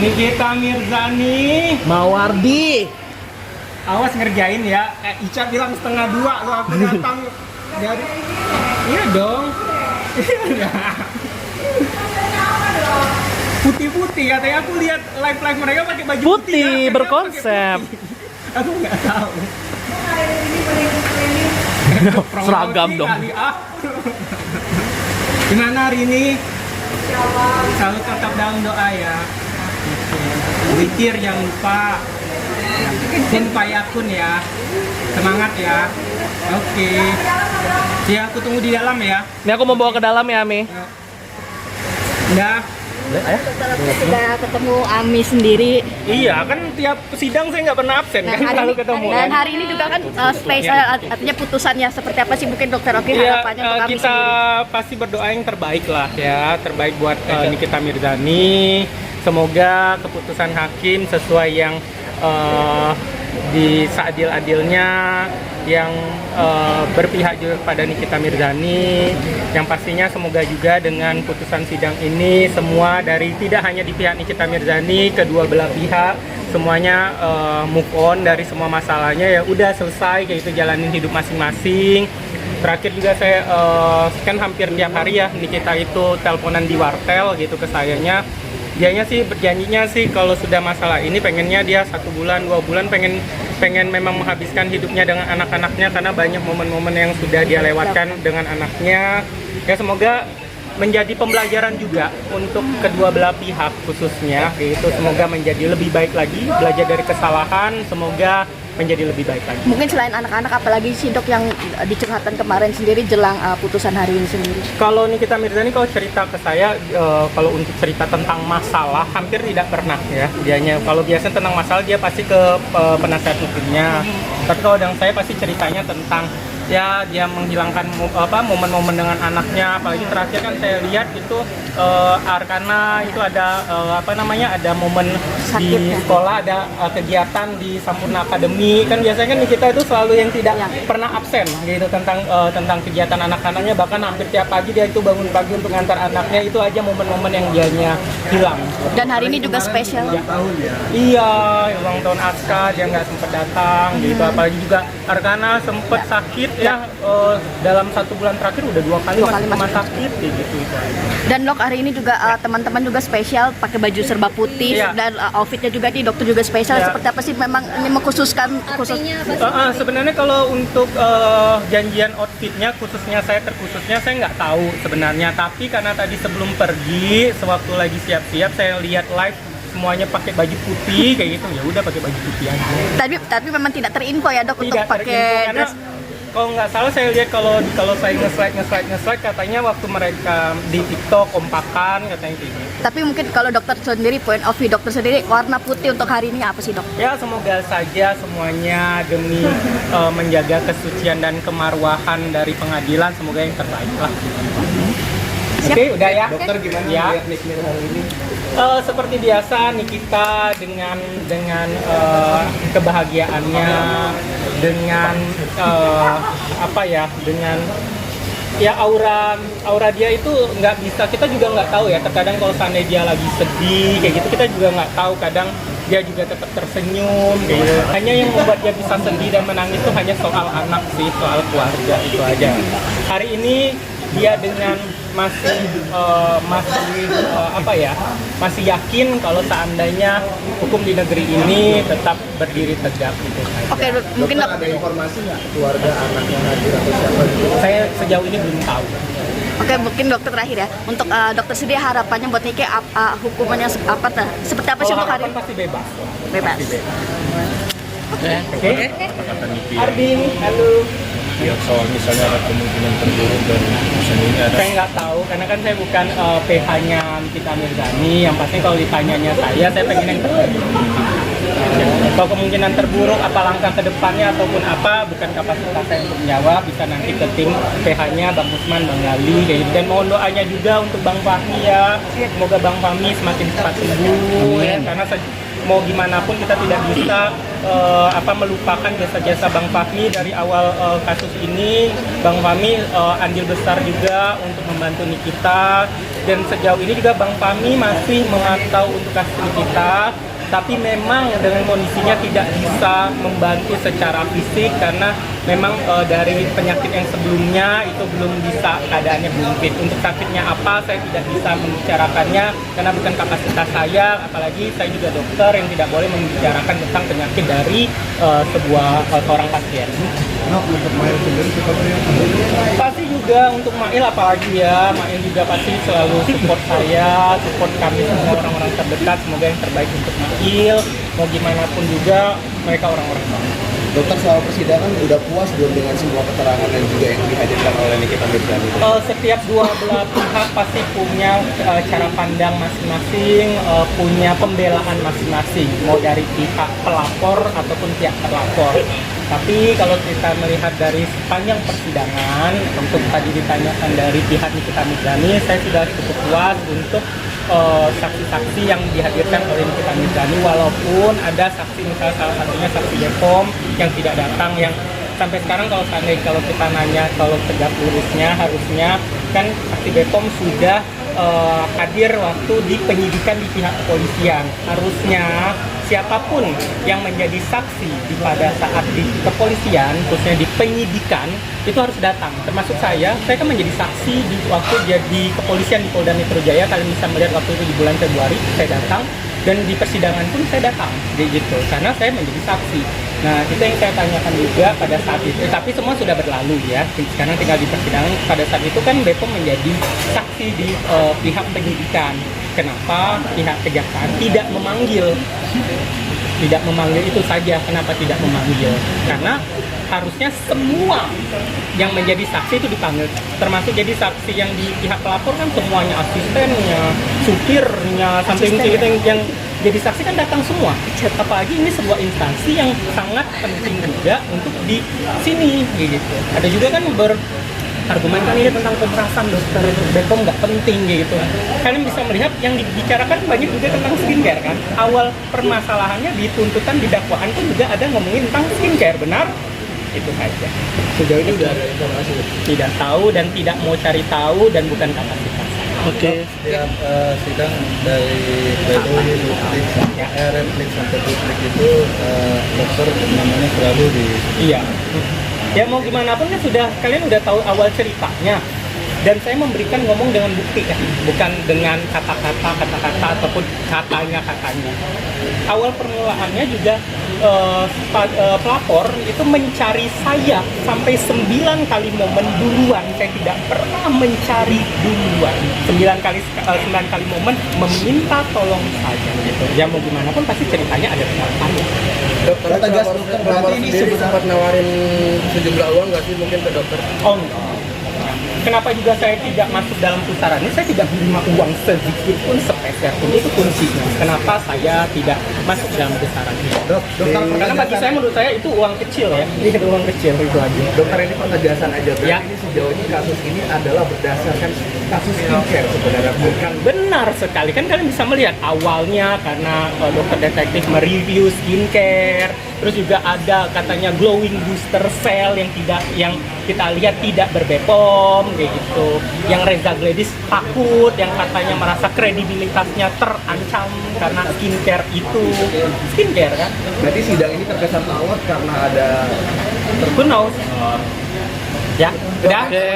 Nikita Mirzani. Mawardi. Awas ngerjain ya. Ica bilang 1:30 lo aku datang dari. Iya dong. Iya. Putih-putih katanya, aku lihat live mereka pakai baju Putih, putih ya. berkonsep. Aku nggak tahu. Seragam dong. Kali, ah. Gimana hari ini? Selalu tetap dalam doa ya. Witir jangan lupa. Kun payakun ya. Semangat ya. Oke. Ya, aku tunggu di dalam ya. Ini aku mau bawa ke dalam ya, Ami. Udah. Sudah ketemu Ami sendiri. Iya, kan tiap sidang saya nggak pernah absen kan, selalu ketemu. Dan hari ini juga kan spesial, artinya putusannya seperti apa sih mungkin Dokter Oki Iya, harapannya untuk Ami kita sendiri? pasti berdoa yang terbaik lah ya, terbaik buat Nikita Mirzani. Semoga keputusan hakim sesuai yang di seadil-adilnya, yang berpihak juga kepada Nikita Mirzani. Yang pastinya semoga juga dengan putusan sidang ini semua dari tidak hanya di pihak Nikita Mirzani, kedua belah pihak semuanya move on dari semua masalahnya, ya udah selesai kayak itu, jalanin hidup masing-masing. Terakhir juga saya kan hampir tiap hari ya Nikita itu teleponan di wartel gitu ke sayanya. Dianya sih berjanjinya sih kalau sudah masalah ini pengennya dia 1 bulan 2 bulan pengen memang menghabiskan hidupnya dengan anak-anaknya, karena banyak momen-momen yang sudah dia lewatkan dengan anaknya. Ya semoga menjadi pembelajaran juga untuk kedua belah pihak khususnya, yaitu semoga menjadi lebih baik lagi, belajar dari kesalahan, semoga menjadi lebih baik lagi. Mungkin selain anak-anak, apalagi sih Dok yang dicurhatan kemarin sendiri jelang putusan hari ini sendiri? Kalau Nikita Mirzani kalau cerita ke saya, kalau untuk cerita tentang masalah hampir tidak pernah ya dianya. Kalau biasanya tentang masalah dia pasti ke penasihat hukumnya. Tapi kalau dengan saya pasti ceritanya tentang ya dia menghilangkan momen-momen dengan anaknya. Apalagi terakhir kan saya lihat itu Arkana itu ada ada momen Sakit, di ya? sekolah, ada kegiatan di Sampurna Academy. Kan biasanya kan kita itu selalu yang tidak pernah absen gitu tentang kegiatan anak-anaknya, bahkan hampir tiap pagi dia itu bangun pagi untuk ngantar anaknya. Itu aja momen-momen yang dianya hilang. Dan hari ini juga spesial. Iya, ulang tahun Aska dia nggak sempat datang gitu. Apalagi juga Arkana sempat sakit ya, dalam 1 bulan terakhir udah 2 kali masuk rumah sakit gitu. Dan Dok hari ini juga teman-teman juga spesial pakai baju serba putih. Iya. Dan outfitnya juga di dokter juga spesial. Iya. Seperti apa sih memang ini mengkhususkan Sebenarnya kalau untuk janjian outfitnya khususnya saya nggak tahu sebenarnya, tapi karena tadi sebelum pergi sewaktu lagi siap-siap saya lihat live semuanya pakai baju putih kayak gitu, ya udah pakai baju putih aja. Tapi memang tidak terinfo ya Dok untuk Tidak pakai terinfo, karena dress. kalau nggak salah saya lihat kalau saya nge-slide katanya waktu mereka di TikTok kompakan katanya gitu. Tapi mungkin kalau dokter sendiri, point of view dokter sendiri, warna putih untuk hari ini apa sih Dok? Ya semoga saja semuanya demi menjaga kesucian dan kemarwahan dari pengadilan, semoga yang terbaik lah. Oke, udah ya. Dokter gimana ya? lihat Nikita hari ini? Seperti biasa Nikita dengan kebahagiaannya, dengan dengan ya aura dia itu nggak bisa, kita juga nggak tahu ya. Terkadang kalau seandainya dia lagi sedih kayak gitu kita juga nggak tahu. Kadang dia juga tetap tersenyum kayak gitu. Hanya yang membuat dia bisa sedih dan menangis itu hanya soal anak sih, soal keluarga itu aja. Hari ini dia dengan masih yakin kalau seandainya hukum di negeri ini tetap berdiri tegak gitu. Oke, mungkin Dokter ada informasi nggak keluarga anak yang hadir atau siapa gitu? Saya sejauh ini belum tahu. Oke, mungkin dokter terakhir ya. Untuk dokter sendiri harapannya buat Nike hukumannya seperti apa sih Kalau untuk hari harapan pasti bebas. bebas? Oke. Ardin, halo. Ya, soal misalnya ada kemungkinan terburuk dari putusan ini ada. Saya nggak tahu karena kan saya bukan PH-nya Nikita Mirzani. Yang pasti kalau ditanyanya saya pengen yang terbaik. Kalau kemungkinan terburuk apa langkah ke depannya ataupun apa, bukan kapasitas saya untuk menjawab, bisa nanti ke tim PH-nya Bang Usman, Bang Gali kayak gitu. Dan mohon doanya juga untuk Bang Fahmi ya. Semoga Bang Fahmi semakin cepat sembuh ya, karena mau gimana pun kita tidak bisa melupakan jasa-jasa Bang Fahmi dari awal kasus ini. Bang Fahmi andil besar juga untuk membantu Nikita, dan sejauh ini juga Bang Fahmi masih memantau untuk kasus Nikita. Tapi memang dengan kondisinya tidak bisa membantu secara fisik karena memang dari penyakit yang sebelumnya itu belum bisa, keadaannya belum fit. Untuk sakitnya apa saya tidak bisa membicarakannya karena bukan kapasitas saya, apalagi saya juga dokter yang tidak boleh membicarakan tentang penyakit dari seorang pasien. Untuk Mail sendiri kita Pasti juga untuk Mail, apalagi ya, Mail juga pasti selalu support saya, support kami semua orang-orang terdekat. Semoga yang terbaik untuk Mail. Mau gimana pun juga mereka orang-orang baik. Dokter, soal persidangan udah puas belum dengan semua keterangan dan juga yang dihadirkan oleh Nikita Mirzani? Setiap dua belah pihak pasti punya cara pandang masing-masing, punya pembelaan masing-masing, mau dari pihak pelapor ataupun pihak terlapor. Tapi kalau kita melihat dari sepanjang persidangan, untuk tadi ditanyakan dari pihak Nikita Mirzani, saya sudah cukup puas untuk saksi-saksi yang dihadirkan oleh Nikita Mirzani, walaupun ada saksi, misalnya salah satunya saksi Bepom yang tidak datang, yang sampai sekarang kalau kita nanya, kalau tegak lurusnya harusnya kan saksi Bepom sudah hadir waktu di penyidikan di pihak kepolisian. Harusnya siapapun yang menjadi saksi pada saat di kepolisian, khususnya di penyidikan, itu harus datang. Termasuk saya kan menjadi saksi di waktu jadi kepolisian di Polda Metro Jaya. Kalian bisa melihat waktu itu di bulan Februari saya datang, dan di persidangan pun saya datang, gitu, karena saya menjadi saksi. Nah, itu yang saya tanyakan juga pada saat itu. Tapi semua sudah berlalu ya. Sekarang tinggal di persidangan. Pada saat itu kan Bepom menjadi saksi di pihak penyidikan. Kenapa pihak kejaksaan tidak memanggil? Tidak memanggil itu saja. Kenapa tidak memanggil? Karena harusnya semua yang menjadi saksi itu dipanggil, termasuk jadi saksi yang di pihak pelapor kan semuanya, asistennya, supirnya, sampai gitu yang jadi saksi kan datang semua. Apalagi ini sebuah instansi yang sangat penting juga untuk di sini, gitu. Ada juga kan argumenkan ini tentang pemerasan dokter Bepom nggak penting, gitu. Kalian bisa melihat yang dibicarakan banyak juga tentang skincare kan. Awal permasalahannya di tuntutan, di dakwaan pun juga ada ngomongin tentang skincare, benar? Itu saja. Sejauh ini udah ada informasi? Tidak tahu dan tidak mau cari tahu dan bukan kapasitas. Oke. setiap sidang dari pledoi, replik sampai publik itu dokter namanya selalu di. Iya. Ya mau gimana pun kan kalian udah tahu awal ceritanya. Dan saya memberikan ngomong dengan bukti kan, bukan dengan kata-kata ataupun katanya. Awal permulaannya juga pelapor itu mencari saya sampai 9 kali momen duluan. Saya tidak pernah mencari duluan. 9 kali momen meminta tolong saya, gitu. Ya mau gimana pun pasti ceritanya ada pengakuannya. Dokter tegas, dokter berarti ini sempat nawarin sejumlah uang nggak sih mungkin ke dokter? Oh enggak. Kenapa juga saya tidak masuk dalam pusaran ini? Saya tidak menerima uang sedikit pun, sepeser pun. Itu kuncinya. Kenapa saya tidak masuk dalam pusaran ini? Karena bagi saya, menurut saya itu uang kecil ya. Itu uang kecil, itu aja. Dokter, ini penegasan aja. Berarti Ya. ini sejauh ini kasus ini adalah berdasarkan kasus skincare sebenarnya, bukan? Benar sekali. Kan kalian bisa melihat awalnya karena dokter detektif mereview skincare. Terus juga ada katanya glowing booster cell yang kita lihat tidak berbepom, kayak gitu. Yang Reza Gladys takut, yang katanya merasa kredibilitasnya terancam karena skincare itu. Skincare kan? Berarti sidang ini terkesan alot karena ada Who knows? Ya, udah. Oke.